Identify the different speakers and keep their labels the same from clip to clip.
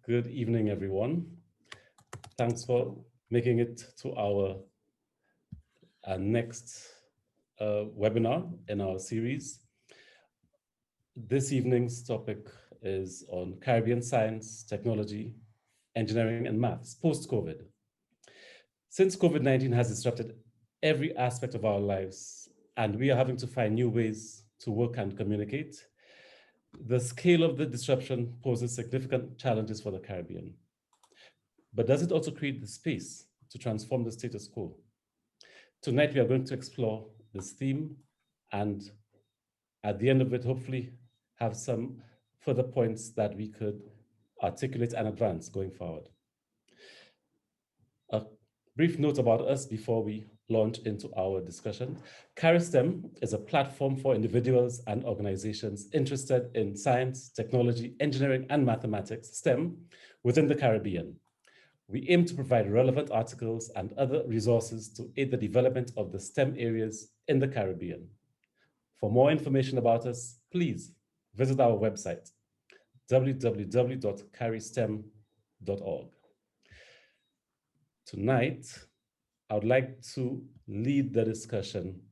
Speaker 1: Good evening, everyone. Thanks for making it to our next webinar in our series. This evening's topic is on Caribbean science, technology, engineering, and maths post-COVID. Since COVID-19 has disrupted every aspect of our lives, and we are having to find new ways to work and communicate, the scale of the disruption poses significant challenges for the Caribbean. But does it also create the space to transform the status quo? Tonight, we are going to explore this theme, and at the end of it, hopefully have some further points that we could articulate and advance going forward. A brief note about us before we launch into our discussion. CARISTEM is a platform for individuals and organizations interested in science, technology, engineering, and mathematics, STEM, within the Caribbean. We aim to provide relevant articles and other resources to aid the development of the STEM areas in the Caribbean. For more information about us, please visit our website, www.caristem.org. Tonight, I would like to lead the discussion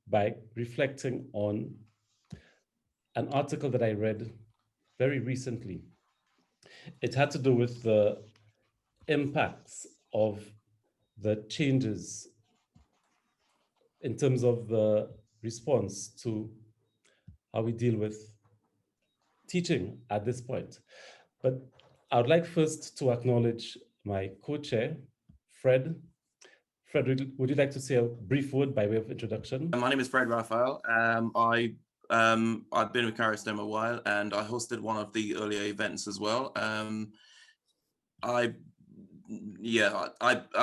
Speaker 1: by reflecting on an article that I read very recently. It had to do with the impacts of the changes in terms of the response to how we deal with teaching at this point. But I would like first to acknowledge my co-chair, Fred. Fred, would you like to say a brief word by way of introduction?
Speaker 2: My name is Fred Raphel. I've been with CARISTEM a while, and I hosted one of the earlier events as well. I'll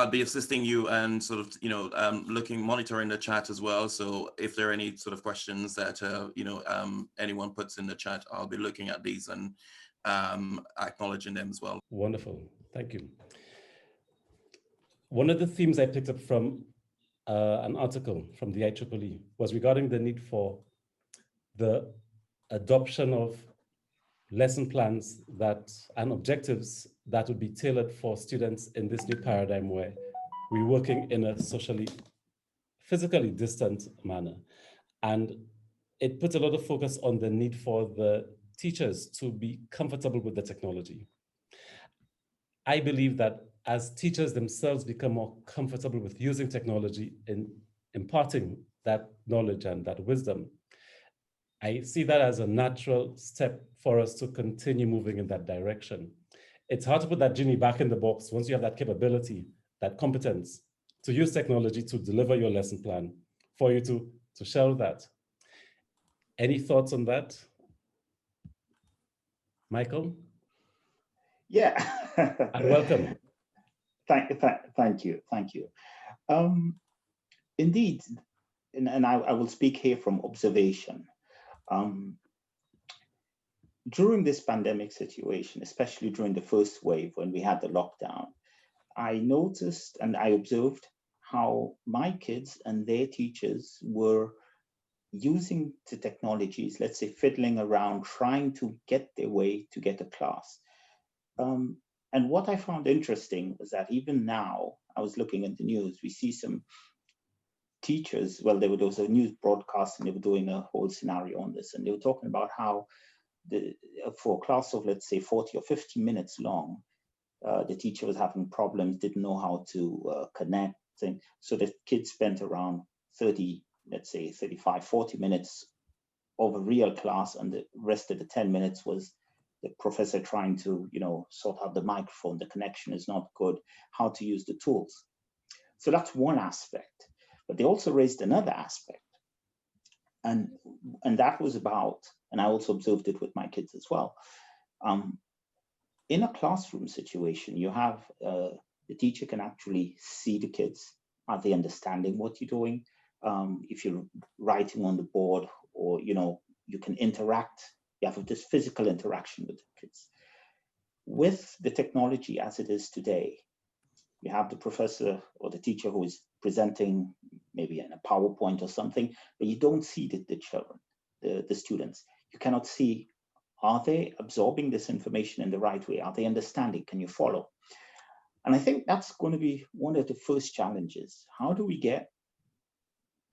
Speaker 2: be assisting you and sort of, monitoring the chat as well. So if there are any sort of questions that, anyone puts in the chat, I'll be looking at these and acknowledging them as well.
Speaker 1: Wonderful, thank you. One of the themes I picked up from an article from the IEEE was regarding the need for the adoption of lesson plans and objectives that would be tailored for students in this new paradigm where we're working in a physically distant manner. And it puts a lot of focus on the need for the teachers to be comfortable with the technology. I believe that as teachers themselves become more comfortable with using technology in imparting that knowledge and that wisdom, I see that as a natural step for us to continue moving in that direction. It's hard to put that genie back in the box once you have that capability, that competence to use technology to deliver your lesson plan, for you to share that. Any thoughts on that? Michael?
Speaker 3: Yeah.
Speaker 1: And welcome.
Speaker 3: Thank you. Indeed, and I will speak here from observation. During this pandemic situation, especially during the first wave when we had the lockdown, I noticed and I observed how my kids and their teachers were using the technologies, let's say fiddling around, trying to get their way to get a class. And what I found interesting was that even now, I was looking at the news, we see some teachers, well, there was a news broadcast and they were doing a whole scenario on this, and they were talking about how for a class of, let's say, 40 or 50 minutes long, the teacher was having problems, didn't know how to connect. So the kids spent around 30, let's say 35, 40 minutes of a real class, and the rest of the 10 minutes was the professor trying to, sort out the microphone, the connection is not good, how to use the tools. So that's one aspect. But they also raised another aspect. And that was about, and I also observed it with my kids as well. In a classroom situation, you have the teacher can actually see the kids. Are they understanding what you're doing? If you're writing on the board, or you can interact, you have this physical interaction with the kids. With the technology as it is today, you have the professor or the teacher who is presenting maybe in a PowerPoint or something, but you don't see the children, the students. You cannot see Are they absorbing this information in the right way? Are they understanding? Can you follow? And I think that's going to be one of the first challenges. How do we get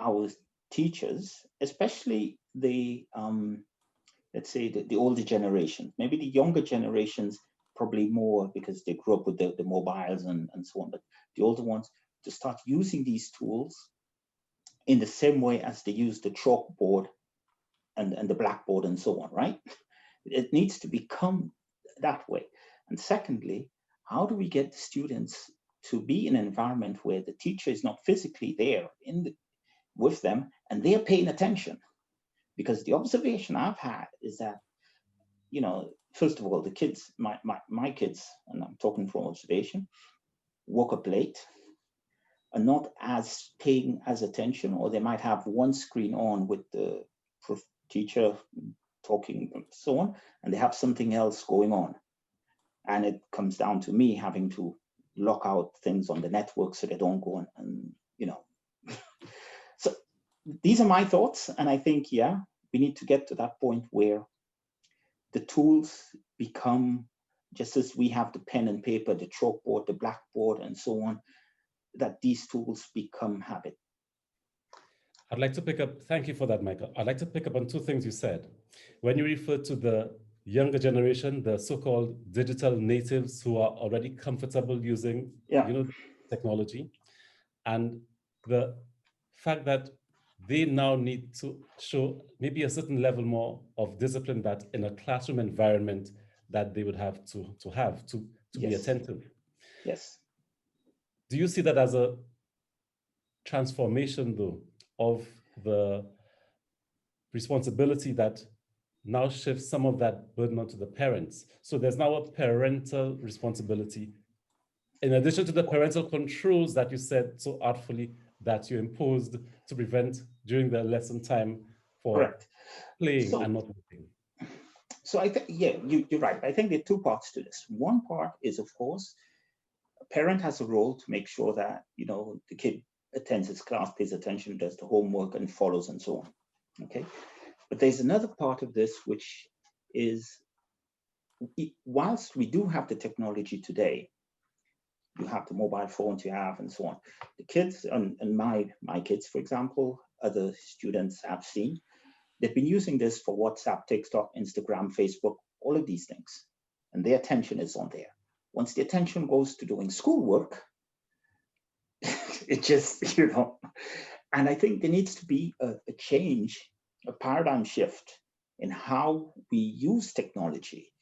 Speaker 3: our teachers, especially the, let's say, the older generation, maybe the younger generations, probably more because they grew up with the mobiles and so on, but the older ones, to start using these tools in the same way as they use the chalkboard and the blackboard and so on, right? It needs to become that way. And secondly, how do we get the students to be in an environment where the teacher is not physically there with them and they're paying attention? Because the observation I've had is that, you know, first of all, the kids, my kids, and I'm talking from observation, woke up late, are not as paying as attention, or they might have one screen on with the teacher talking and so on, and they have something else going on. And it comes down to me having to lock out things on the network so they don't go on, and you know. So these are my thoughts, and I think, yeah, we need to get to that point where the tools become, just as we have the pen and paper, the chalkboard, the blackboard, and so on, that these tools become habit.
Speaker 1: I'd like to pick up, thank you for that, Michael. I'd like to pick up on two things you said. When you refer to the younger generation, the so-called digital natives who are already comfortable using, technology, and the fact that they now need to show maybe a certain level more of discipline that in a classroom environment that they would have to be attentive.
Speaker 3: Yes.
Speaker 1: Do you see that as a transformation, though, of the responsibility that now shifts some of that burden onto the parents? So there's now a parental responsibility, in addition to the parental controls that you said so artfully that you imposed to prevent during the lesson time for
Speaker 3: Correct.
Speaker 1: playing and not working.
Speaker 3: So I think, yeah, you're right. I think there are two parts to this. One part is, of course, a parent has a role to make sure that, you know, the kid attends his class, pays attention, does the homework, and follows, and so on. Okay. But there's another part of this, which is, whilst we do have the technology today, you have the mobile phones you have, and so on. The kids, and my kids, for example, other students have seen, they've been using this for WhatsApp, TikTok, Instagram, Facebook, all of these things. And their attention is on there. Once the attention goes to doing schoolwork, it just, you know, and I think there needs to be a change, a paradigm shift in how we use technology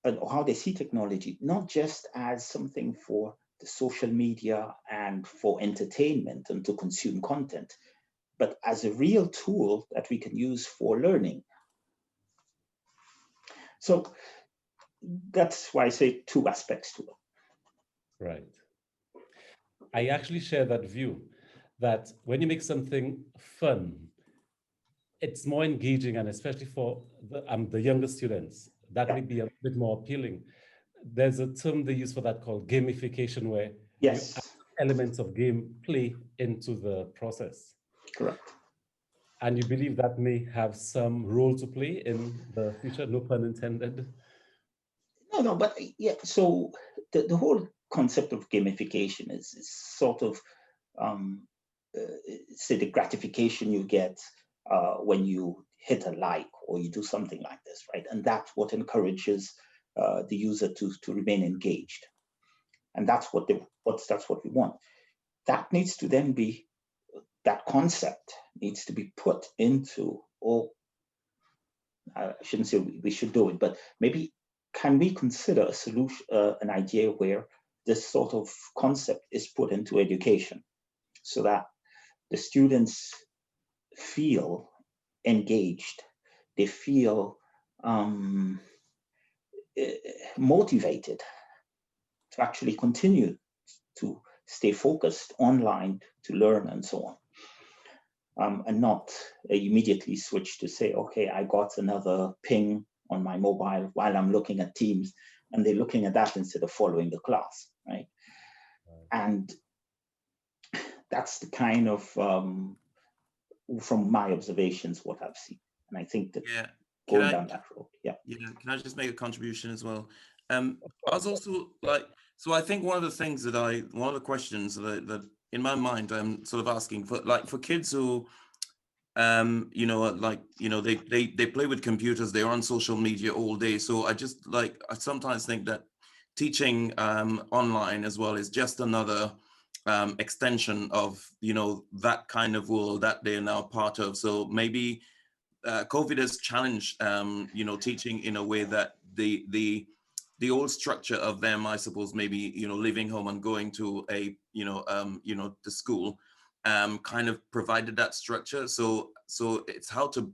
Speaker 3: and how they see technology, not just as something for the social media and for entertainment and to consume content, but as a real tool that we can use for learning. So that's why I say two aspects to it.
Speaker 1: Right. I actually share that view that when you make something fun, it's more engaging, and especially for the younger students, that may be a bit more appealing. There's a term they use for that called gamification, where you add elements of game play into the process.
Speaker 3: Correct.
Speaker 1: And you believe that may have some role to play in the future, no pun intended?
Speaker 3: No, but yeah, so the whole concept of gamification is sort of, say, the gratification you get when you hit a like or you do something like this, right? And that's what encourages the user to remain engaged. And that's what we want. That needs to then be, that concept needs to be put into, or I shouldn't say we should do it, but maybe can we consider a solution, an idea where this sort of concept is put into education so that the students feel engaged, they feel motivated to actually continue to stay focused online, to learn, and so on, and not immediately switch to say, okay, I got another ping on my mobile while I'm looking at Teams, and they're looking at that instead of following the class, right? And that's the kind of, from my observations, what I've seen. And I think that going down that road,
Speaker 2: Yeah, can I just make a contribution as well? I was also like, so I think one of the questions that in my mind I'm sort of asking for, like, for kids who, they play with computers, they're on social media all day. So I sometimes think that teaching online as well is just another extension of, that kind of world that they're now part of. So maybe COVID has challenged, teaching in a way that the old structure of them, I suppose, maybe, leaving home and going to the school, kind of provided that structure. So it's how to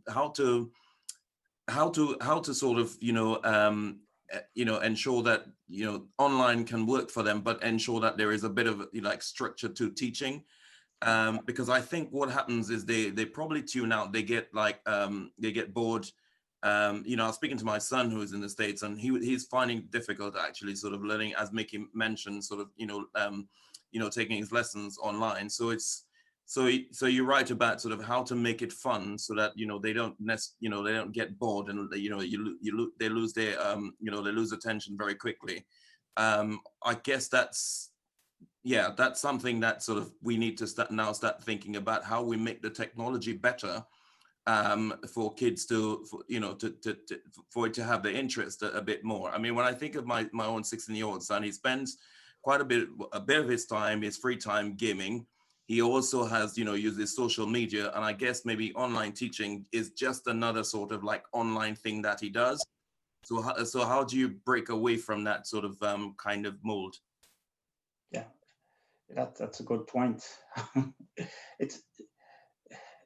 Speaker 2: sort of, ensure that, online can work for them, but ensure that there is a bit of like structure to teaching. Because I think what happens is they probably tune out. They get bored. I was speaking to my son who is in the States, and he's finding it difficult actually sort of learning, as Mickey mentioned, sort of taking his lessons online. So so you're right about sort of how to make it fun so that they don't get bored, and they lose their they lose attention very quickly. I guess that's something that sort of we need to start thinking about, how we make the technology better for kids for it to have the interest a bit more. I mean, when I think of my own 16-year-old son, he spends quite a bit of his time, his free time, gaming. He also has, uses social media, and I guess maybe online teaching is just another sort of like online thing that he does. So how do you break away from that sort of kind of mold?
Speaker 3: Yeah, that's a good point.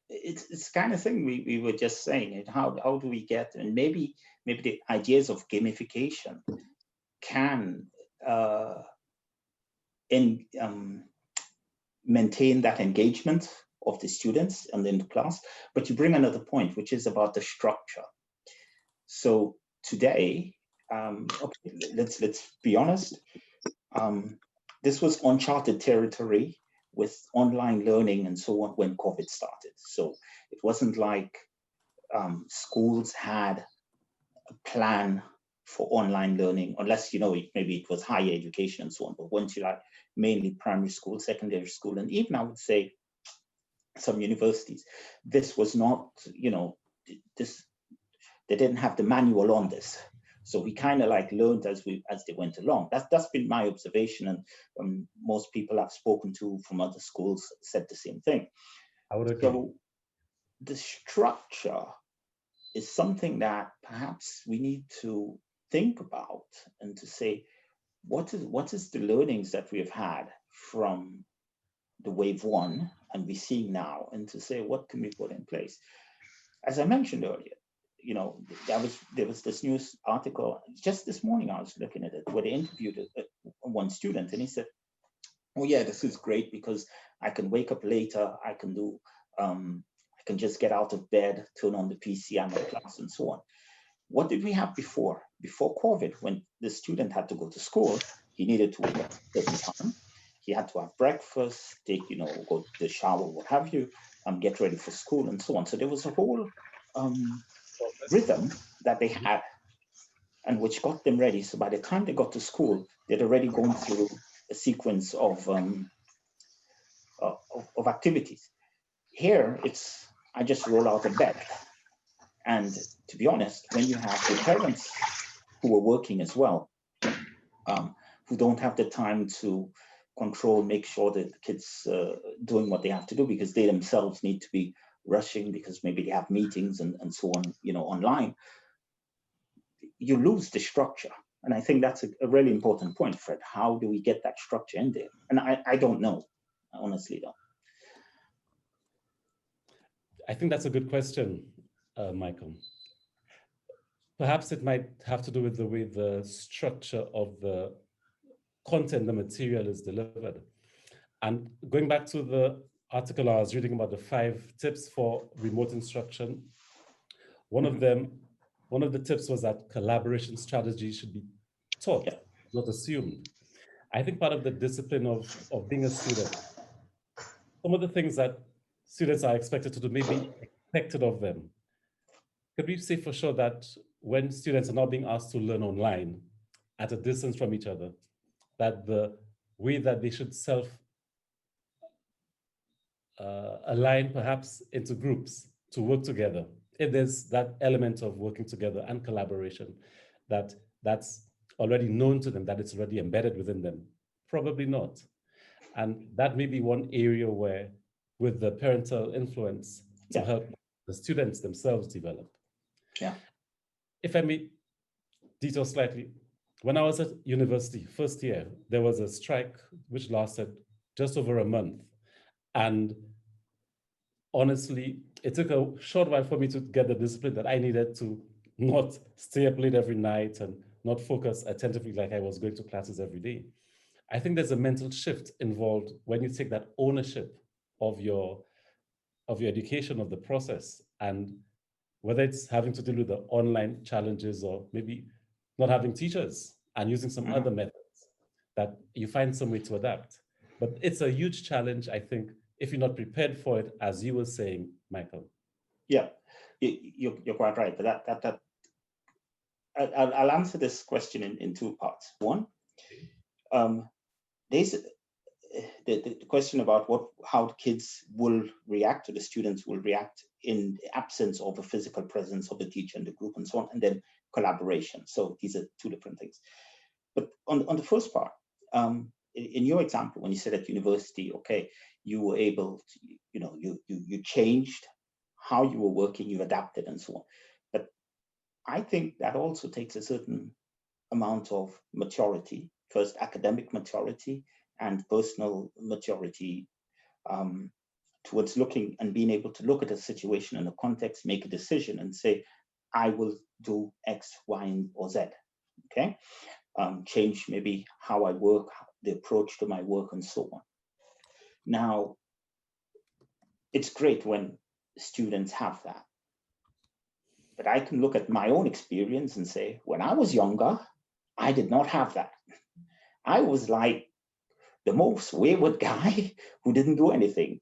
Speaker 3: It's kind of thing we were just saying it. How do we get, and maybe the ideas of gamification can maintain that engagement of the students and in the class. But you bring another point, which is about the structure. So today, okay, let's be honest. This was uncharted territory with online learning and so on when COVID started. So it wasn't like schools had a plan for online learning, unless, maybe it was higher education and so on. But once you like mainly primary school, secondary school, and even I would say some universities, this was not, they didn't have the manual on this. So we kind of like learned as they went along. That's been my observation, and most people I've spoken to from other schools said the same thing.
Speaker 1: I would agree.
Speaker 3: So the structure is something that perhaps we need to think about and to say, what is the learnings that we have had from the wave one and we're seeing now, and to say, what can we put in place? As I mentioned earlier, there was this news article just this morning. I was looking at it where they interviewed one student, and he said, "Oh yeah, this is great because I can wake up later. I can do, I can just get out of bed, turn on the PC, I'm in class, and so on." What did we have before? Before COVID, when the student had to go to school, he needed to wake up at a certain time. He had to have breakfast, go to the shower, what have you, get ready for school, and so on. So there was a whole rhythm that they had, and which got them ready. So by the time they got to school, they'd already gone through a sequence of activities. Here, it's I just roll out of bed. And to be honest, when you have the parents who are working as well, who don't have the time to control, make sure that the kids doing what they have to do, because they themselves need to be rushing because maybe they have meetings and so on, online, you lose the structure. And I think that's a really important point, Fred. How do we get that structure in there? And I don't know. I honestly don't.
Speaker 1: I think that's a good question, Michael. Perhaps it might have to do with the way the structure of the content, the material is delivered. And going back to the article I was reading about the 5 tips for remote instruction, one of the tips was that collaboration strategies should be taught, not assumed. I think part of the discipline of being a student, some of the things that students are expected to do may be expected of them. Could we say for sure that when students are not being asked to learn online at a distance from each other, that the way that they should align perhaps into groups to work together. If there's that element of working together and collaboration, that's already known to them, that it's already embedded within them, probably not. And that may be one area where, with the parental influence, to help the students themselves develop.
Speaker 3: Yeah.
Speaker 1: If I may detail slightly, when I was at university, first year, there was a strike which lasted just over a month. And honestly, it took a short while for me to get the discipline that I needed to not stay up late every night and not focus attentively like I was going to classes every day. I think there's a mental shift involved when you take that ownership of your education, of the process, and whether it's having to deal with the online challenges or maybe not having teachers and using some other methods, that you find some way to adapt. But it's a huge challenge, I think, if you're not prepared for it, as you were saying, Michael.
Speaker 3: Yeah, you're quite right. But I'll answer this question in two parts. One, there's the question about how kids will react, or the students will react in the absence of a physical presence of the teacher in the group and so on, and then collaboration. So these are two different things. But on the first part, in your example, when you said at university, okay, you were able to, you changed how you were working, you adapted and so on. But I think that also takes a certain amount of maturity, first academic maturity and personal maturity, towards looking and being able to look at a situation in a context, make a decision and say, I will do X, Y, or Z, okay? Change maybe how I work, the approach to my work and so on. Now, it's great when students have that. But I can look at my own experience and say, when I was younger, I did not have that. I was like the most wayward guy who didn't do anything.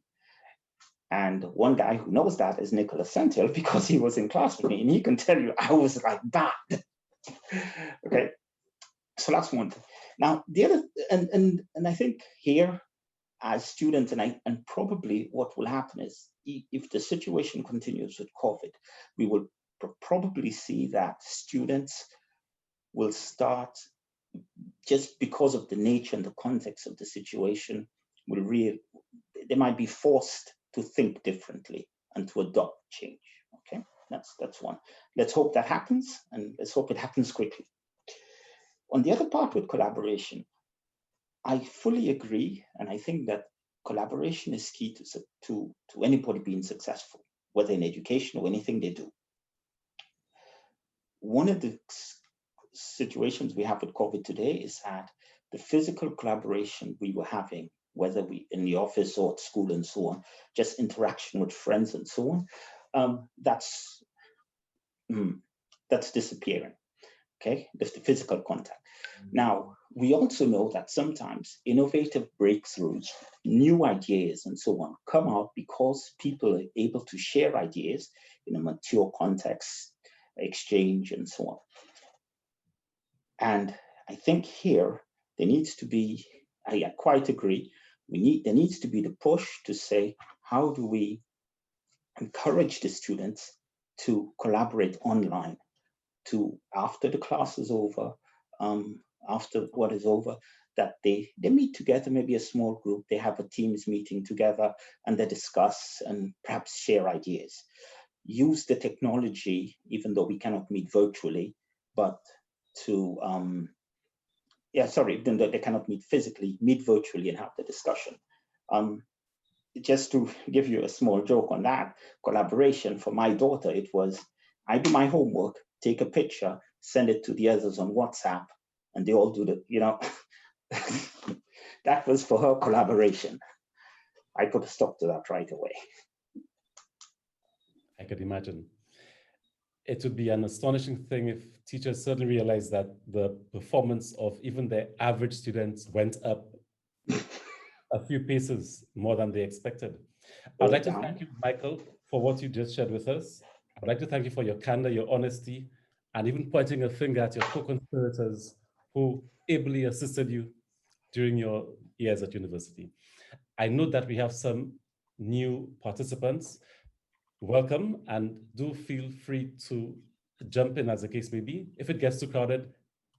Speaker 3: And one guy who knows that is Nicholas Sentil, because he was in class with me, and he can tell you I was like that. Okay, so that's one thing. Now the other, and I think here, as students, and probably what will happen is, if the situation continues with COVID, we will probably see that students will start, just because of the nature and the context of the situation, they might be forced to think differently and to adopt change. Okay, that's one. Let's hope that happens, and let's hope it happens quickly. On the other part with collaboration, I fully agree, and I think that collaboration is key to anybody being successful, whether in education or anything they do. One of the situations we have with COVID today is that the physical collaboration we were having, whether we in the office or at school and so on, just interaction with friends and so on, that's disappearing. Okay, that's the physical contact. Now, we also know that sometimes innovative breakthroughs, new ideas and so on, come out because people are able to share ideas in a mature context, exchange and so on. And I think here there needs to be, I quite agree, there needs to be the push to say, how do we encourage the students to collaborate online, to, after the class is over, after what is over, that they meet together, maybe a small group, they have a Teams meeting together and they discuss and perhaps share ideas. Use the technology, even though we cannot meet virtually, but to, even though they cannot meet physically, meet virtually and have the discussion. Just to give you a small joke on that, collaboration for my daughter, it was, I do my homework, take a picture, send it to the others on WhatsApp, and they all do the, that was for her collaboration. I put a stop to that right away.
Speaker 1: I could imagine. It would be an astonishing thing if teachers suddenly realized that the performance of even their average students went up a few paces more than they expected. I'd like to thank you, Michael, for what you just shared with us. I'd like to thank you for your candor, your honesty, and even pointing a finger at your co-conspirators who ably assisted you during your years at university. I know that we have some new participants. Welcome, and do feel free to jump in as the case may be. If it gets too crowded,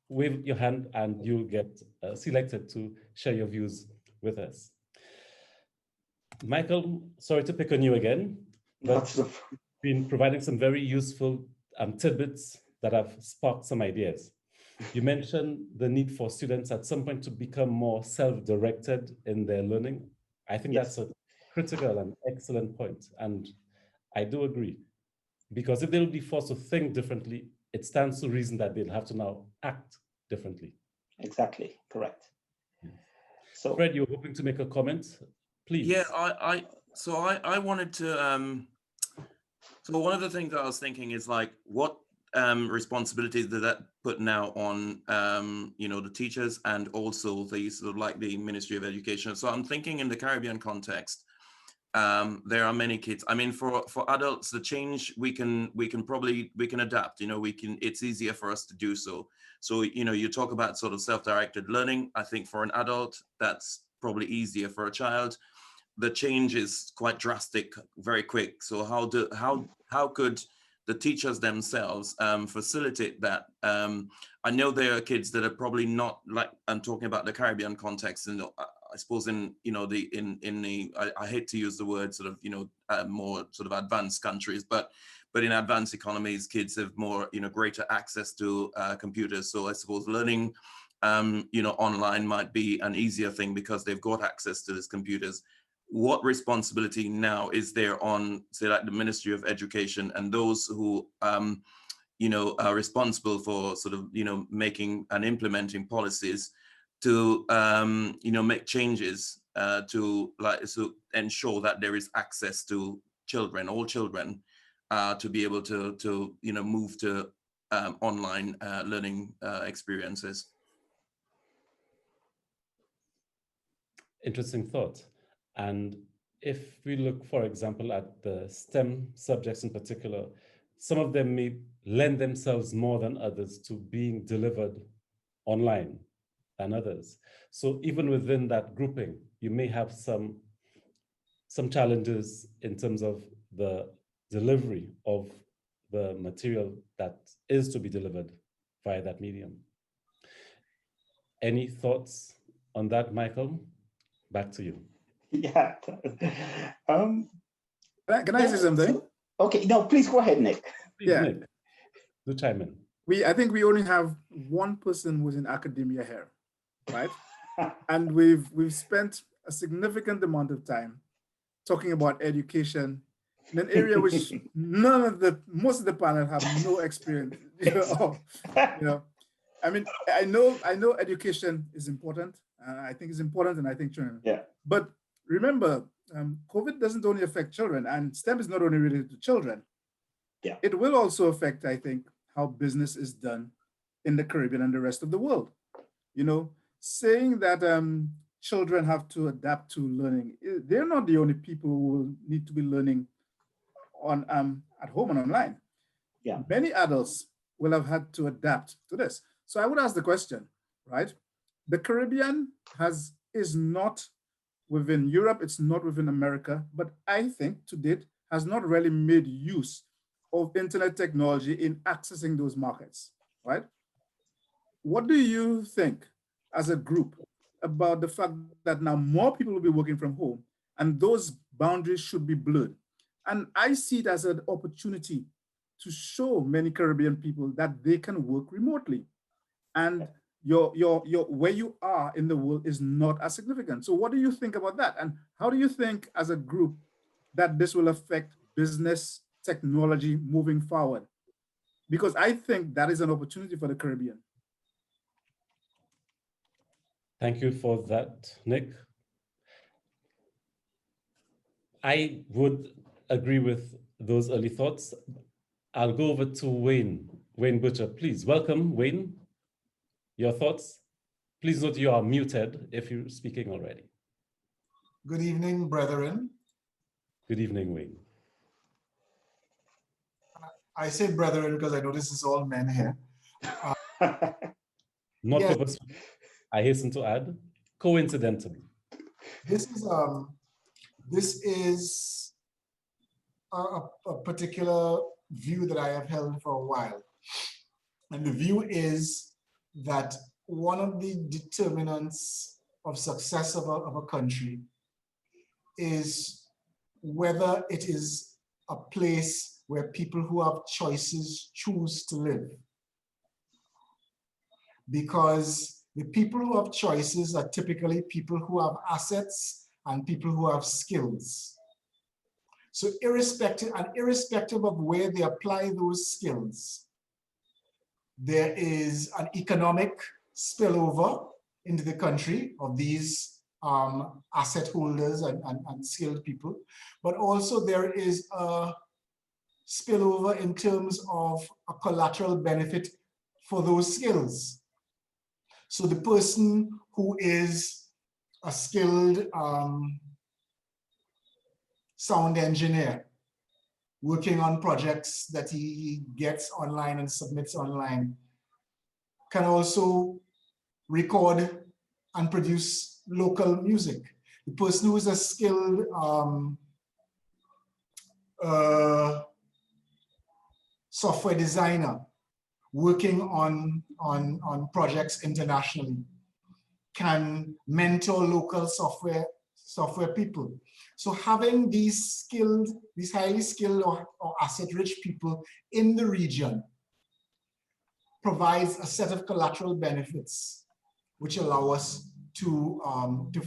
Speaker 1: wave your hand and you'll get selected to share your views with us. Michael, sorry to pick on you again, but you've been providing some very useful tidbits that have sparked some ideas. You mentioned the need for students at some point to become more self-directed in their learning. I think that's a critical and excellent point, and I do agree. Because if they'll be forced to think differently, it stands to reason that they'll have to now act differently.
Speaker 3: Exactly, correct.
Speaker 1: So, Fred, you're hoping to make a comment, please.
Speaker 2: Yeah, I wanted to. So one of the things I was thinking is like, what responsibilities does that put now on the teachers and also the sort of like the Ministry of Education? So I'm thinking in the Caribbean context. There are many kids. I mean, for adults, the change we can adapt. It's easier for us to do so. So you talk about sort of self-directed learning. I think for an adult, that's probably easier. For a child, the change is quite drastic, very quick. So how could the teachers themselves facilitate that? I know there are kids that are probably not, like I'm talking about the Caribbean context, and I suppose I hate to use the word sort of more sort of advanced countries, but in advanced economies, kids have more greater access to computers. So I suppose learning online might be an easier thing because they've got access to these computers. What responsibility now is there on, say, like the Ministry of Education and those who are responsible for sort of making and implementing policies to make changes to ensure that there is access to all children to be able to move to online learning experiences?
Speaker 1: Interesting thought. And if we look, for example, at the STEM subjects in particular, some of them may lend themselves more than others to being delivered online than others. So even within that grouping, you may have some challenges in terms of the delivery of the material that is to be delivered via that medium. Any thoughts on that, Michael? Back to you.
Speaker 3: Yeah.
Speaker 4: Can I say something?
Speaker 3: Okay, no, please go ahead, Nick.
Speaker 1: Please, yeah. Nick, do chime in.
Speaker 4: I think we only have one person who's in academia here, right? And we've spent a significant amount of time talking about education in an area which most of the panel have no experience. I mean, I know education is important. I think it's important, and I think children.
Speaker 3: Yeah.
Speaker 4: But remember, COVID doesn't only affect children, and STEM is not only related to children.
Speaker 3: Yeah.
Speaker 4: It will also affect, I think, how business is done in the Caribbean and the rest of the world. Saying that children have to adapt to learning, they're not the only people who will need to be learning on at home and online.
Speaker 3: Yeah.
Speaker 4: Many adults will have had to adapt to this. So I would ask the question, right? The Caribbean is not within Europe, it's not within America, but I think to date has not really made use of internet technology in accessing those markets, right? What do you think as a group about the fact that now more people will be working from home and those boundaries should be blurred? And I see it as an opportunity to show many Caribbean people that they can work remotely. And your where you are in the world is not as significant. So what do you think about that? And how do you think as a group that this will affect business technology moving forward? Because I think that is an opportunity for the Caribbean.
Speaker 1: Thank you for that, Nick. I would agree with those early thoughts. I'll go over to Wayne Butcher. Please welcome, Wayne. Your thoughts? Please note you are muted if you're speaking already.
Speaker 5: Good evening, brethren.
Speaker 1: Good evening, Wayne.
Speaker 4: I say brethren because I know this is all men here.
Speaker 1: Not
Speaker 4: Yes.
Speaker 1: purposefully, I hasten to add, coincidentally.
Speaker 4: This is a particular view that I have held for a while. And the view is that one of the determinants of success of a country is whether it is a place where people who have choices choose to live. Because the people who have choices are typically people who have assets and people who have skills. So irrespective of where they apply those skills, there is an economic spillover into the country of these asset holders and skilled people, but also there is a spillover in terms of a collateral benefit for those skills. So the person who is a skilled sound engineer working on projects that he gets online and submits online can also record and produce local music. The person who is a skilled software designer working on projects internationally can mentor local software people. So having these highly skilled or asset-rich people in the region provides a set of collateral benefits which allow us to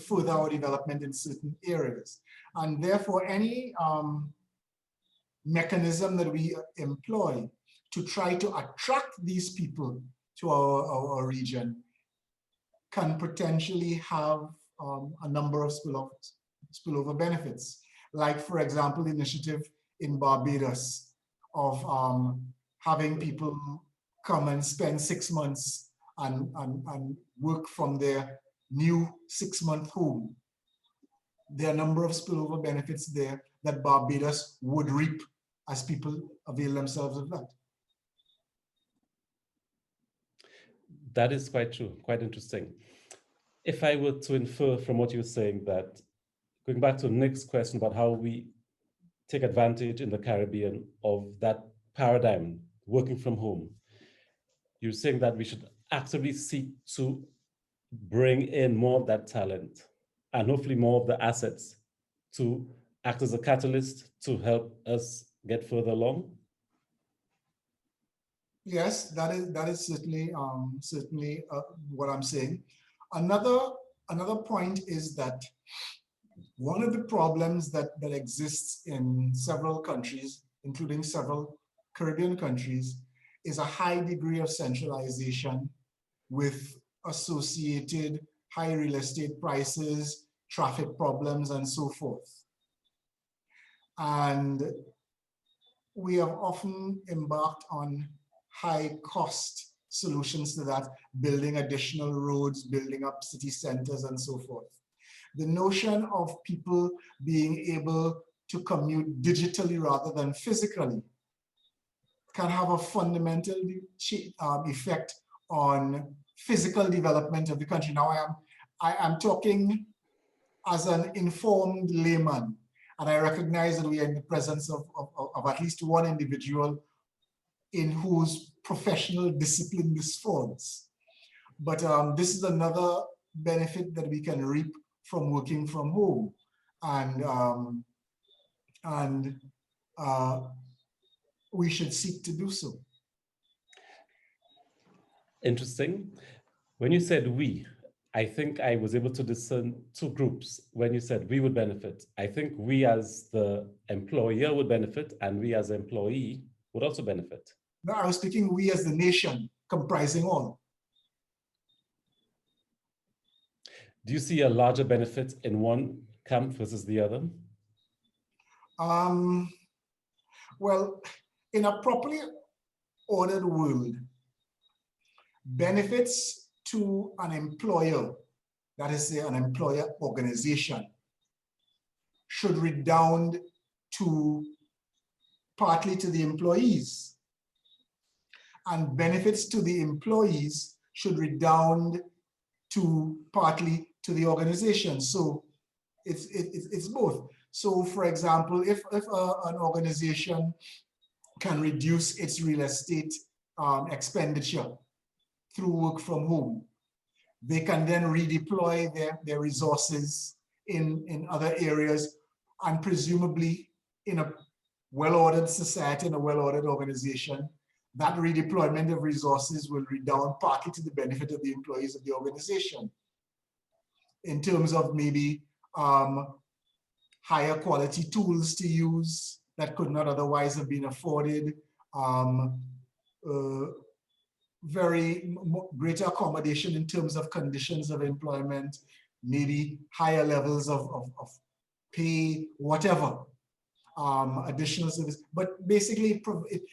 Speaker 4: further our development in certain areas. And therefore, any mechanism that we employ to try to attract these people to our region can potentially have a number of spillover benefits. Like, for example, the initiative in Barbados of having people come and spend 6 months and work from their new 6-month home. There are a number of spillover benefits there that Barbados would reap as people avail themselves of that.
Speaker 1: That is quite true, quite interesting. If I were to infer from what you're saying that, going back to Nick's question about how we take advantage in the Caribbean of that paradigm, working from home, you're saying that we should actively seek to bring in more of that talent and hopefully more of the assets to act as a catalyst to help us get further along?
Speaker 4: Yes, that is certainly what I'm saying. Another point is that one of the problems that exists in several countries, including several Caribbean countries, is a high degree of centralization with associated high real estate prices, traffic problems, and so forth. And we have often embarked on high cost solutions to that, building additional roads, building up city centers, and so forth. The notion of people being able to commute digitally rather than physically can have a fundamental effect on physical development of the country. Now, I am talking as an informed layman, and I recognize that we are in the presence of at least one individual in whose professional discipline this falls. But this is another benefit that we can reap from working from home. And we should seek to do so.
Speaker 1: Interesting. When you said we, I think I was able to discern two groups. When you said we would benefit, I think we as the employer would benefit and we as employee would also benefit.
Speaker 4: No, I was speaking we as the nation, comprising all.
Speaker 1: Do you see a larger benefit in one camp versus the other?
Speaker 4: Well, in a properly ordered world, benefits to an employer, that is an employer organization, should redound to partly to the employees.
Speaker 5: and benefits to the employees should redound to partly to the organization. So it's both. So for example, if an organization can reduce its real estate expenditure through work from home, they can then redeploy their resources in other areas, and presumably in a well-ordered society, in a well-ordered organization, that redeployment of resources will redound partly to the benefit of the employees of the organization in terms of maybe higher quality tools to use that could not otherwise have been afforded, very greater accommodation in terms of conditions of employment, maybe higher levels of pay, whatever, additional service. But basically,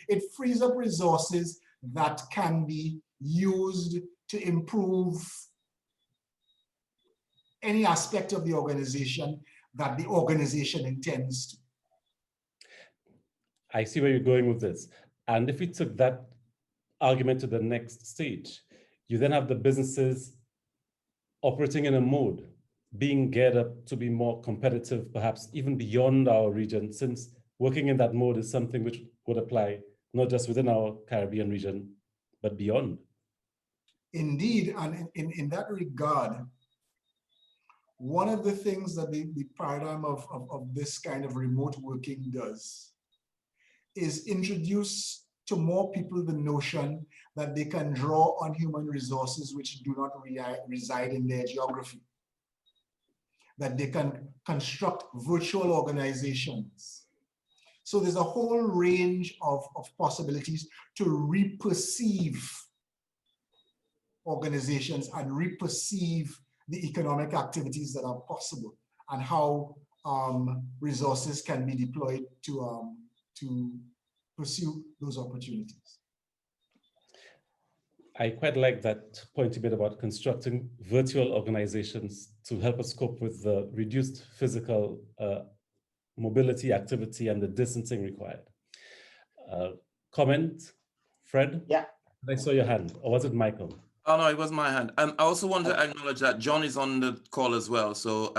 Speaker 5: it frees up resources that can be used to improve any aspect of the organization that the organization intends to.
Speaker 1: I see where you're going with this. And if we took that argument to the next stage, you then have the businesses operating in a mode, being geared up to be more competitive, perhaps even beyond our region, since working in that mode is something which would apply not just within our Caribbean region, but beyond.
Speaker 5: Indeed, and in that regard, one of the things that the paradigm of this kind of remote working does is introduce to more people the notion that they can draw on human resources which do not reside in their geography, that they can construct virtual organizations. So there's a whole range of possibilities to reperceive organizations and reperceive the economic activities that are possible, and how resources can be deployed to pursue those opportunities.
Speaker 1: I quite like that point you made about constructing virtual organizations to help us cope with the reduced physical mobility, activity, and the distancing required. Comment, Fred?
Speaker 3: Yeah.
Speaker 1: I saw your hand, or was it Michael?
Speaker 2: Oh, no, it was my hand. I also want to acknowledge that John is on the call as well. So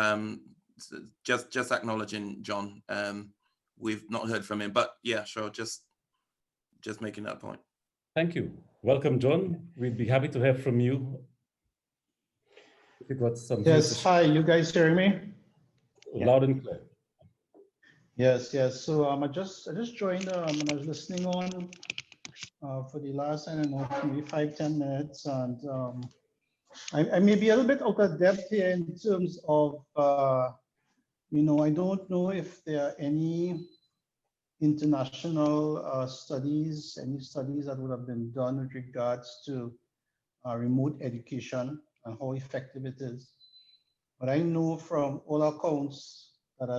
Speaker 2: just acknowledging John. We've not heard from him, but yeah, sure, just making that point.
Speaker 1: Thank you. Welcome, John. We'd be happy to hear from you. If you got some
Speaker 6: Yes, hi, you guys hearing me?
Speaker 1: Loud and clear.
Speaker 6: Yes. So I just joined and I was listening on for the last, I don't know, maybe 5-10 minutes, and I may be a little bit out of depth here in terms of I don't know if there are any international studies, any studies that would have been done with regards to remote education and how effective it is. But I know from all accounts that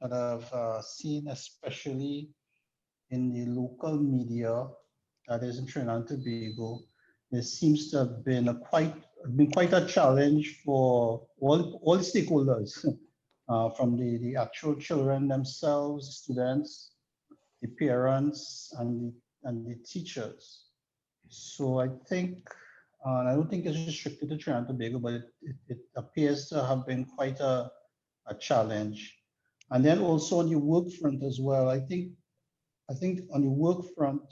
Speaker 6: I've seen, especially in the local media, that is in Trinidad and Tobago, there seems to have been quite a challenge for all stakeholders, from the actual children themselves, students, the parents, and the teachers. So I think, and I don't think it's restricted to Trinidad and Tobago, but it appears to have been quite a challenge. And then also on the work front as well, I think on the work front,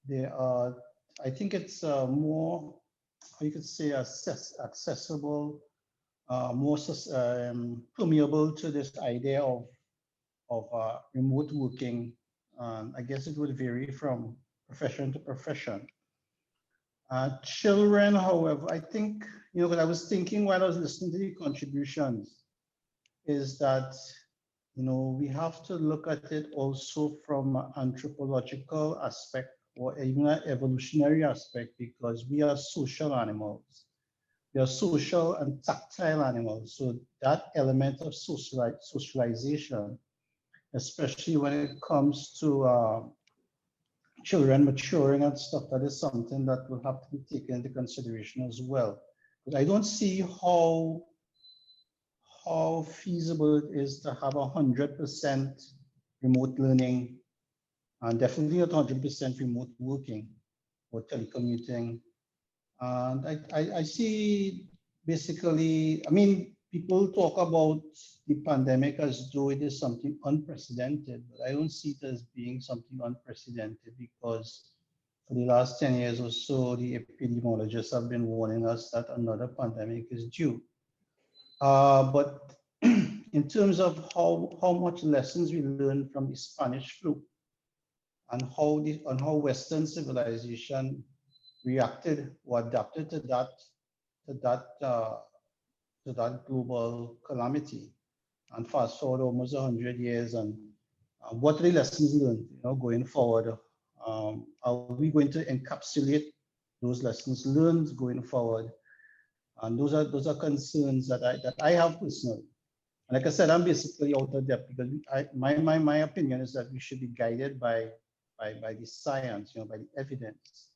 Speaker 6: there are, I think it's more, you could say, accessible, more permeable to this idea of remote working. I guess it would vary from profession to profession. Children, however, I think, what I was thinking while I was listening to the contributions is that, we have to look at it also from an anthropological aspect or even an evolutionary aspect, because we are social animals. We are social and tactile animals. So that element of socialization, especially when it comes to children maturing and stuff, that is something that will have to be taken into consideration as well. But I don't see how feasible it is to have 100% remote learning, and definitely not 100% remote working. or telecommuting. And I see basically, I mean, people talk about the pandemic as though it is something unprecedented, but I don't see it as being something unprecedented because for the last 10 years or so, the epidemiologists have been warning us that another pandemic is due. But in terms of how much lessons we learned from the Spanish flu and how Western civilization reacted or adapted to that uh, to that global calamity, and fast forward almost 100 years, and what are the lessons learned, going forward? Are we going to encapsulate those lessons learned going forward? And those are concerns that I have personally. And like I said, I'm basically out of depth because my opinion is that we should be guided by the science, by the evidence.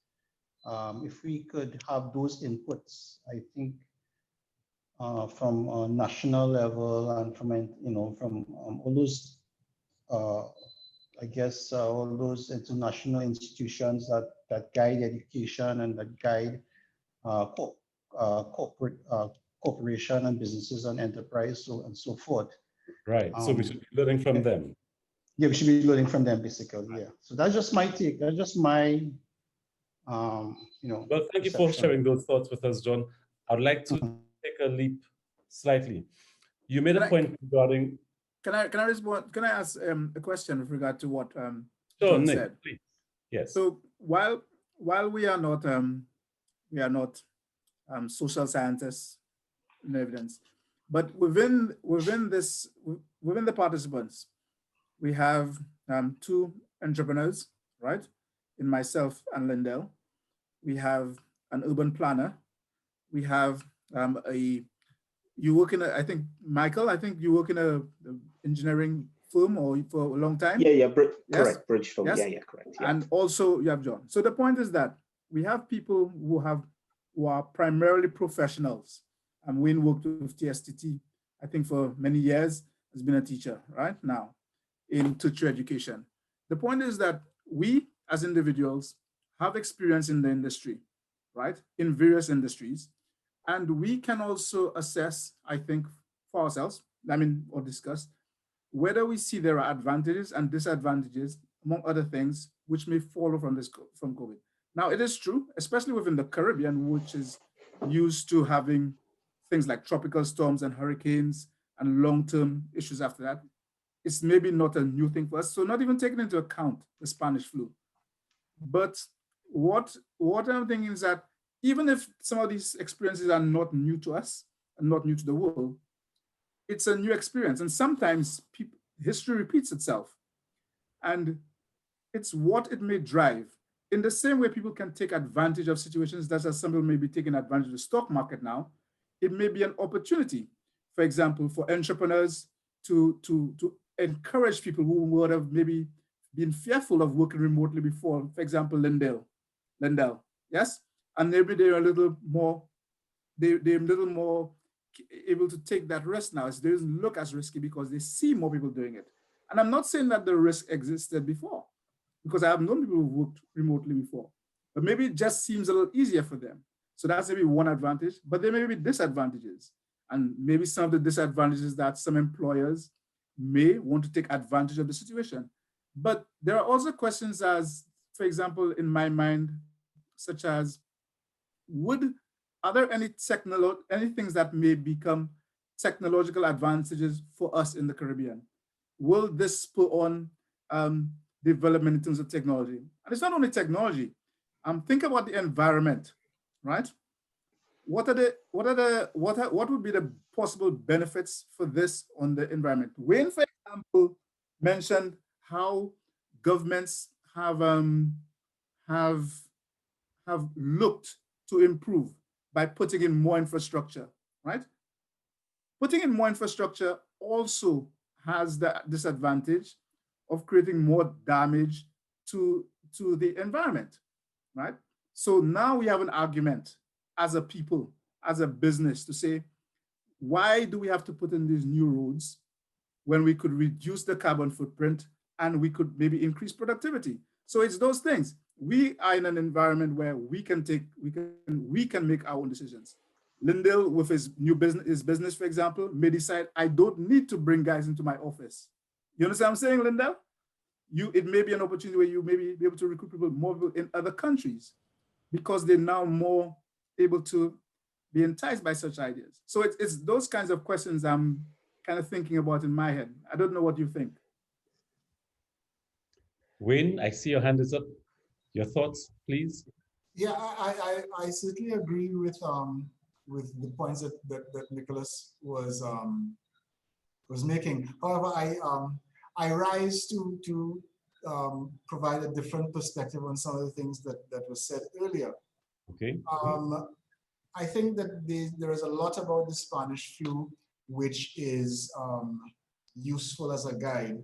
Speaker 6: If we could have those inputs, I think from a national level and from all those, I guess, all those international institutions that guide education and that guide corporate corporation and businesses and enterprise, and so forth.
Speaker 1: Right. So we should be learning from them.
Speaker 6: Yeah, we should be learning from them, basically. Yeah. So that's just my take. That's just my,
Speaker 1: Well, thank you for
Speaker 6: perception.
Speaker 1: sharing those thoughts with us, John. I'd like to take a leap slightly. You made a point regarding.
Speaker 4: Can I respond? Can I ask a question with regard to what
Speaker 1: Sure,
Speaker 4: John
Speaker 1: Nick,
Speaker 4: said?
Speaker 1: please. Yes.
Speaker 4: So while we are not social scientists in evidence, but within the participants, we have two entrepreneurs, right? In myself and Lindell. We have an urban planner. We have you work in I think, Michael, you work in a engineering firm or for a long time?
Speaker 3: Yeah,
Speaker 4: Yes?
Speaker 3: correct, bridge firm.
Speaker 4: Yes?
Speaker 3: Yeah, correct. Yeah.
Speaker 4: And also you have John. So the point is that we have people who are primarily professionals. And Wayne worked with TSTT, I think for many years, has been a teacher right now in tertiary education. The point is that we as individuals have experience in the industry, right? In various industries. And we can also assess, I think, for ourselves, or discuss whether we see there are advantages and disadvantages, among other things, which may follow from COVID. Now, it is true, especially within the Caribbean, which is used to having things like tropical storms and hurricanes and long-term issues after that. It's maybe not a new thing for us. So not even taking into account the Spanish flu. But what I'm thinking is that even if some of these experiences are not new to us and not new to the world, it's a new experience. And sometimes history repeats itself. And it's what it may drive. In the same way people can take advantage of situations, that's as some people may be taking advantage of the stock market now, it may be an opportunity, for example, for entrepreneurs to encourage people who would have maybe been fearful of working remotely before, for example, Lindell, yes? And maybe they're a little more able to take that risk now. It doesn't look as risky because they see more people doing it. And I'm not saying that the risk existed before, because I have known people who worked remotely before, but maybe it just seems a little easier for them. So that's maybe one advantage, but there may be disadvantages. And maybe some of the disadvantages that some employers may want to take advantage of the situation. But there are also questions as, for example, in my mind, such as, are there any things that may become technological advantages for us in the Caribbean? Will this spur on development in terms of technology? And it's not only technology. Think about the environment, right? What would be the possible benefits for this on the environment? Wayne, for example, mentioned how governments have looked to improve by putting in more infrastructure, right? Putting in more infrastructure also has the disadvantage of creating more damage to the environment, right? So now we have an argument as a people, as a business, to say, why do we have to put in these new roads when we could reduce the carbon footprint and we could maybe increase productivity? So it's those things. we are in an environment where we can make our own decisions. Lindell, with his business, for example, may decide, I don't need to bring guys into my office. You understand what I'm saying, Lindell? It may be an opportunity where you may be able to recruit more people in other countries because they're now more able to be enticed by such ideas. So it's those kinds of questions I'm kind of thinking about in my head. I don't know what you think.
Speaker 1: Wayne, I see your hand is up. Your thoughts, please.
Speaker 5: Yeah, I certainly agree with the points that Nicholas was making. However, I rise to provide a different perspective on some of the things that was said earlier.
Speaker 1: Okay.
Speaker 5: I think that there is a lot about the Spanish flu which is useful as a guide,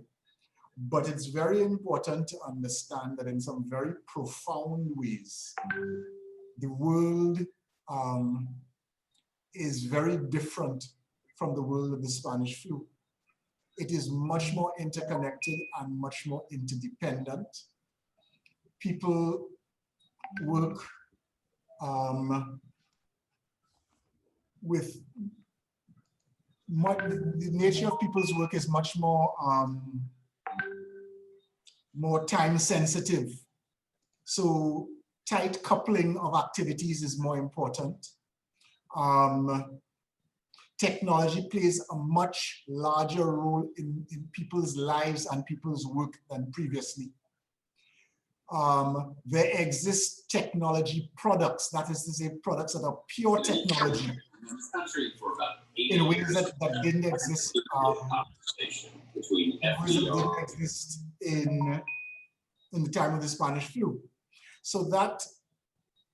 Speaker 5: but it's very important to understand that in some very profound ways, the world is very different from the world of the Spanish flu. It is much more interconnected and much more interdependent. People work with the nature of people's work is much more more time sensitive. So tight coupling of activities is more important. Technology plays a much larger role in people's lives and people's work than previously. There exist technology products, that is to say, products that are pure technology in ways that didn't exist, in the time of the Spanish flu. So that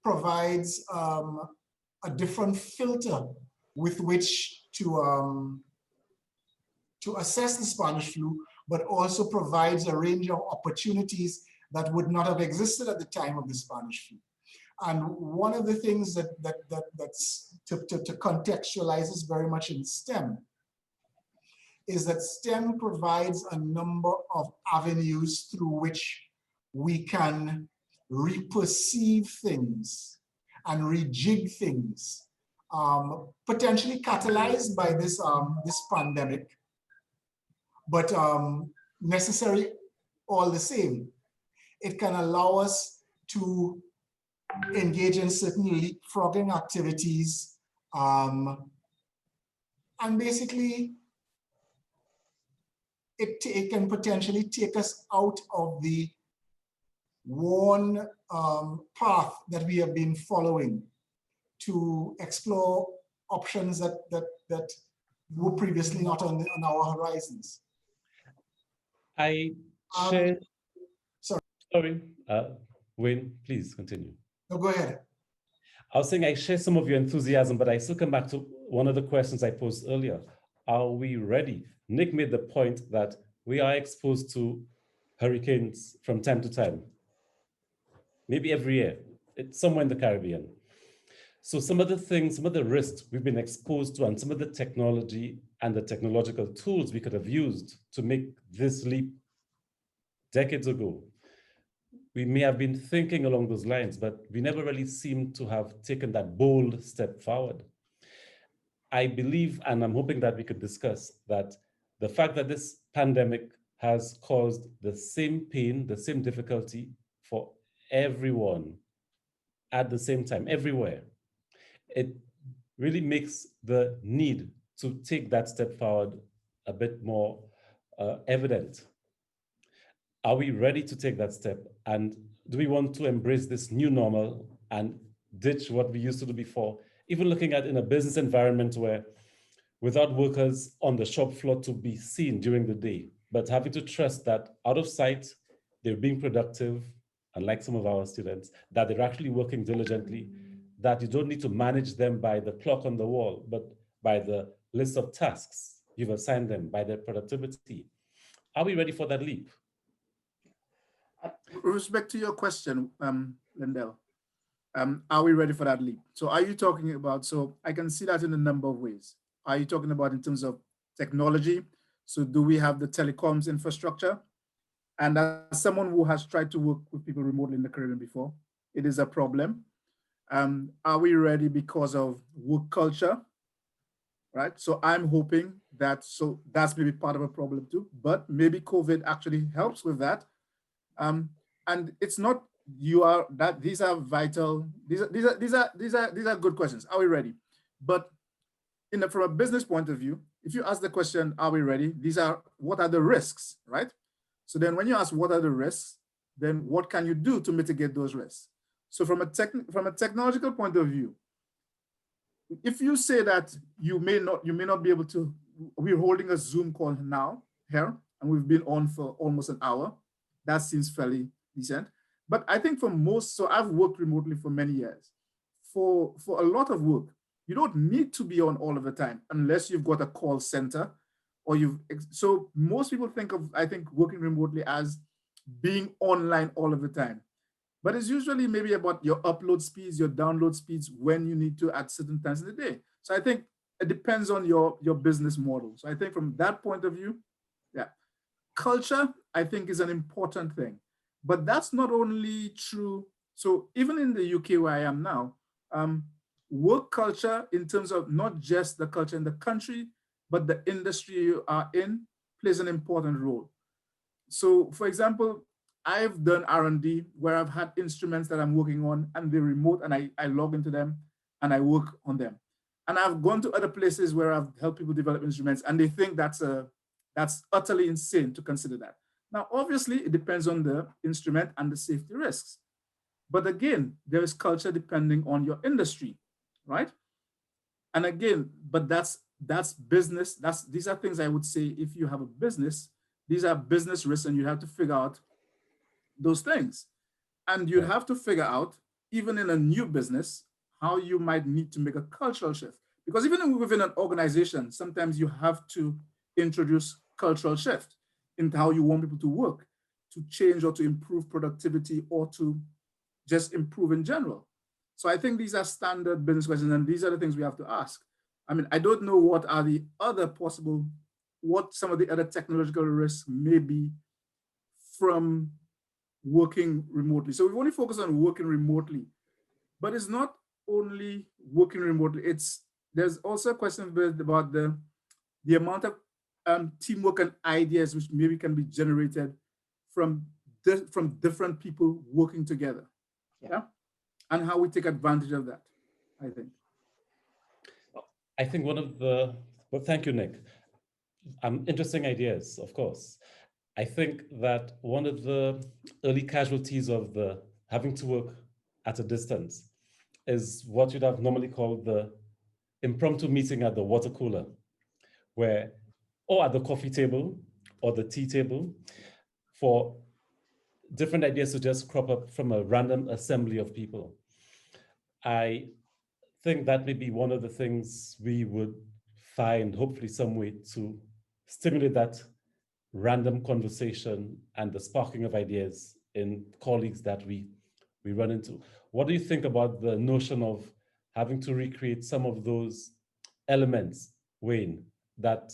Speaker 5: provides a different filter with which to assess the Spanish flu, but also provides a range of opportunities that would not have existed at the time of the Spanish flu. And one of the things that's to contextualize this very much in STEM is that STEM provides a number of avenues through which we can reperceive things and rejig things, potentially catalyzed by this pandemic, but necessary all the same. It can allow us to engage in certain leapfrogging activities, and basically it can potentially take us out of the worn path that we have been following to explore options that were previously not on our horizons.
Speaker 1: I share.
Speaker 5: Sorry,
Speaker 1: Wayne, please continue.
Speaker 5: No, go ahead.
Speaker 1: I was saying I share some of your enthusiasm, but I still come back to one of the questions I posed earlier. Are we ready? Nick made the point that we are exposed to hurricanes from time to time, maybe every year. It's somewhere in the Caribbean. So some of the things, some of the risks we've been exposed to, and some of the technology and the technological tools we could have used to make this leap decades ago, we may have been thinking along those lines, but we never really seem to have taken that bold step forward. I believe, and I'm hoping that we could discuss, that the fact that this pandemic has caused the same pain, the same difficulty for everyone at the same time, everywhere, it really makes the need to take that step forward a bit more evident. Are we ready to take that step? And do we want to embrace this new normal and ditch what we used to do before? Even looking at in a business environment where without workers on the shop floor to be seen during the day, but having to trust that out of sight, they're being productive, unlike some of our students, that they're actually working diligently, that you don't need to manage them by the clock on the wall, but by the list of tasks you've assigned them, by their productivity. Are we ready for that leap?
Speaker 4: With respect to your question, Lindell, are we ready for that leap? So are you talking about, so I can see that in a number of ways. Are you talking about in terms of technology? So do we have the telecoms infrastructure? And as someone who has tried to work with people remotely in the Caribbean before, it is a problem. Are we ready because of work culture? Right. So I'm hoping that, so that's maybe part of a problem too, but maybe COVID actually helps with that. And it's not, you are that, these are vital, these are good questions. Are we ready? But from a business point of view, if you ask the question, are we ready? What are the risks, right? So then when you ask what are the risks, then what can you do to mitigate those risks? So from a technological point of view, if you say that you may not be able to, we're holding a Zoom call now here, and we've been on for almost an hour. That seems fairly decent. But I think for most, so I've worked remotely for many years. For a lot of work, you don't need to be on all of the time unless you've got a call center or so most people think of, I think, working remotely as being online all of the time. But it's usually maybe about your upload speeds, your download speeds when you need to at certain times of the day. So I think it depends on your business model. So I think from that point of view, yeah, culture, I think, is an important thing. But that's not only true. So even in the UK where I am now, work culture in terms of not just the culture in the country, but the industry you are in plays an important role. So for example, I've done R&D where I've had instruments that I'm working on and they're remote, and I log into them and I work on them. And I've gone to other places where I've helped people develop instruments and they think that's utterly insane to consider that. Now, obviously it depends on the instrument and the safety risks. But again, there is culture depending on your industry, right? And again, but that's business. These are things I would say, if you have a business, these are business risks and you have to figure out those things. And you have to figure out, even in a new business, how you might need to make a cultural shift. Because even within an organization, sometimes you have to introduce cultural shift into how you want people to work, to change or to improve productivity or to just improve in general. So I think these are standard business questions, and these are the things we have to ask. I mean, I don't know what are the other possible, what some of the other technological risks may be from working remotely. So we've only focused on working remotely, but it's not only working remotely. There's also a question about the amount of teamwork and ideas which maybe can be generated from different people working together. Yeah. And how we take advantage of that, I think.
Speaker 1: I think well, thank you, Nick. Interesting ideas, of course. I think that one of the early casualties of the having to work at a distance is what you'd have normally called the impromptu meeting at the water cooler, or at the coffee table or the tea table, for different ideas to just crop up from a random assembly of people. I think that may be one of the things we would find, hopefully, some way to stimulate that random conversation and the sparking of ideas in colleagues that we run into. What do you think about the notion of having to recreate some of those elements, Wayne, that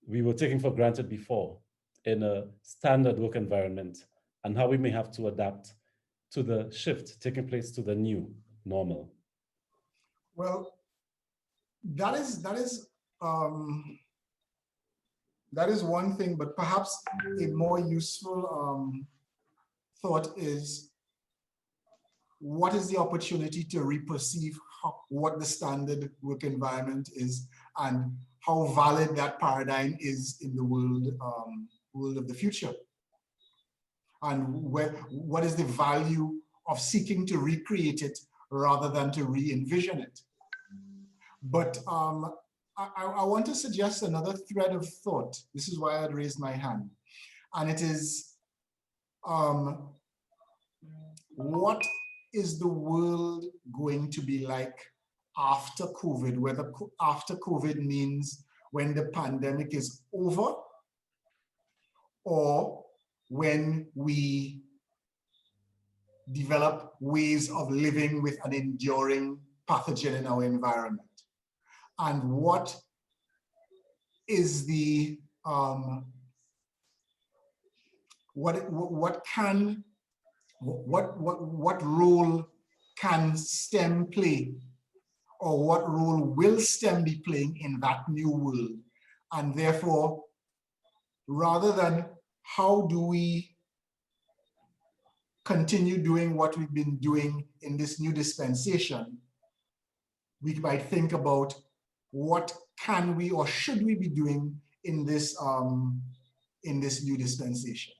Speaker 1: we were taking for granted before in a standard work environment, and how we may have to adapt to the shift taking place to the new normal?
Speaker 5: Well, that is one thing, but perhaps a more useful thought is, what is the opportunity to reperceive what the standard work environment is and how valid that paradigm is in the world of the future? And what is the value of seeking to recreate it rather than to re-envision it? But I want to suggest another thread of thought. This is why I'd raised my hand. And it is, what is the world going to be like after COVID? Whether after COVID means when the pandemic is over, or when we develop ways of living with an enduring pathogen in our environment. And what is the what role can STEM play, or what role will STEM be playing in that new world? And therefore, rather than how do we continue doing what we've been doing in this new dispensation, we might think about what can we or should we be doing in this new dispensation.